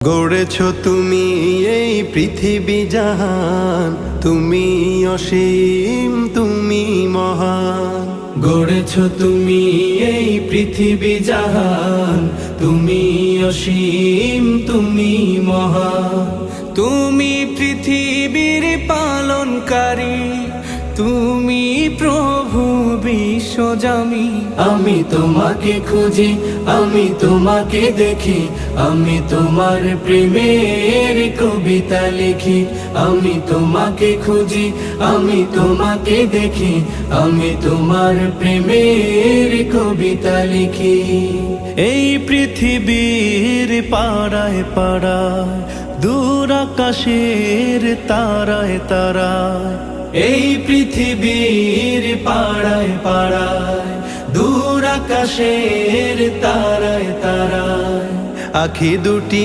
গড়েছ তুমি এই পৃথিবী জাহান, তুমি অসীম, তুমি মহান। গড়েছ তুমি এই পৃথিবী জাহান, তুমি অসীম, তুমি মহান। তুমি পৃথিবীর পালনকারী, তুমি প্রভু বিশ্বজামি। আমি তোমাকে খুঁজি, আমি তোমাকে দেখি, আমি তোমার প্রেমের কবিতা লিখি। আমি তোমাকে খুঁজি, আমি তোমাকে দেখি, আমি তোমার প্রেমের কবিতা লিখি। এই পৃথিবীর পাড়ায় পাড়ায়, দূর আকাশের তারায় তারায়। এই পৃথিবীর পাড়ায় পাড়ায়, দূর আকাশের তারায় তারায়। আখি দুটি